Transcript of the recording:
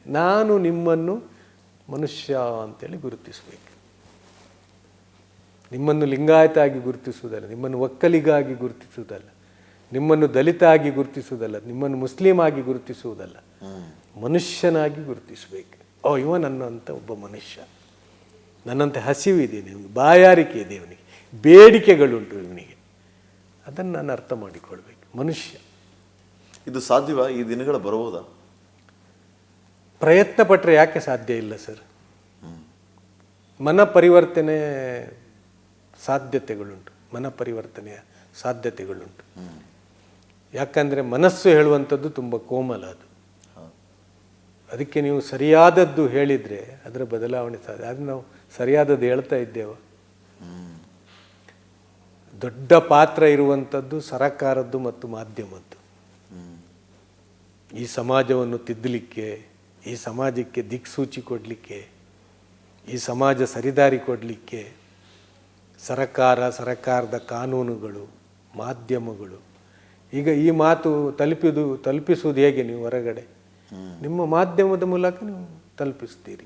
ನಾನು ನಿಮ್ಮನ್ನು ಮನುಷ್ಯ ಅಂತೇಳಿ ಗುರುತಿಸಬೇಕು. ನಿಮ್ಮನ್ನು ಲಿಂಗಾಯತ ಆಗಿ ಗುರುತಿಸುವುದಲ್ಲ, ನಿಮ್ಮನ್ನು ಒಕ್ಕಲಿಗಾಗಿ ಗುರುತಿಸುವುದಲ್ಲ, ನಿಮ್ಮನ್ನು ದಲಿತ ಆಗಿ ಗುರುತಿಸುವುದಲ್ಲ, ನಿಮ್ಮನ್ನು ಮುಸ್ಲಿಂ ಆಗಿ ಗುರುತಿಸುವುದಲ್ಲ, ಮನುಷ್ಯನಾಗಿ ಗುರುತಿಸಬೇಕು. ಇವ ನನ್ನಂಥ ಒಬ್ಬ ಮನುಷ್ಯ, ನನ್ನಂತೆ ಹಸಿವಿದೆ, ಇವನಿಗೆ ಬಾಯಾರಿಕೆ ಇದೆ, ಇವನಿಗೆ ಬೇಡಿಕೆಗಳುಂಟು, ಇವನಿಗೆ ಅದನ್ನು ನಾನು ಅರ್ಥ ಮಾಡಿಕೊಳ್ಬೇಕು. ಮನುಷ್ಯ ಇದು ಸಾಧ್ಯವಾ? ಈ ದಿನಗಳ ಬರಬಹುದಾ? ಪ್ರಯತ್ನ ಪಟ್ಟರೆ ಯಾಕೆ ಸಾಧ್ಯ ಇಲ್ಲ ಸರ್? ಮನ ಪರಿವರ್ತನೆ ಸಾಧ್ಯತೆಗಳುಂಟು, ಮನ ಪರಿವರ್ತನೆಯ ಸಾಧ್ಯತೆಗಳುಂಟು. ಯಾಕಂದರೆ ಮನಸ್ಸು ಹೇಳುವಂಥದ್ದು ತುಂಬ ಕೋಮಲ, ಅದು ಅದಕ್ಕೆ ನೀವು ಸರಿಯಾದದ್ದು ಹೇಳಿದರೆ ಅದರ ಬದಲಾವಣೆ ಸಾಧ್ಯ. ಆದರೆ ನಾವು ಸರಿಯಾದದ್ದು ಹೇಳ್ತಾ ಇದ್ದೇವೆ. ದೊಡ್ಡ ಪಾತ್ರ ಇರುವಂಥದ್ದು ಸರಕಾರದ್ದು ಮತ್ತು ಮಾಧ್ಯಮದ್ದು. ಈ ಸಮಾಜವನ್ನು ತಿದ್ದಲಿಕ್ಕೆ, ಈ ಸಮಾಜಕ್ಕೆ ದಿಕ್ಸೂಚಿ ಕೊಡಲಿಕ್ಕೆ, ಈ ಸಮಾಜ ಸರಿದಾರಿ ಕೊಡಲಿಕ್ಕೆ ಸರಕಾರದ ಕಾನೂನುಗಳು, ಮಾಧ್ಯಮಗಳು. ಈಗ ಈ ಮಾತು ತಲುಪಿಸುವುದು ಹೇಗೆ? ನೀವು ಹೊರಗಡೆ ನಿಮ್ಮ ಮಾಧ್ಯಮದ ಮೂಲಕ ನೀವು ತಲುಪಿಸ್ತೀರಿ.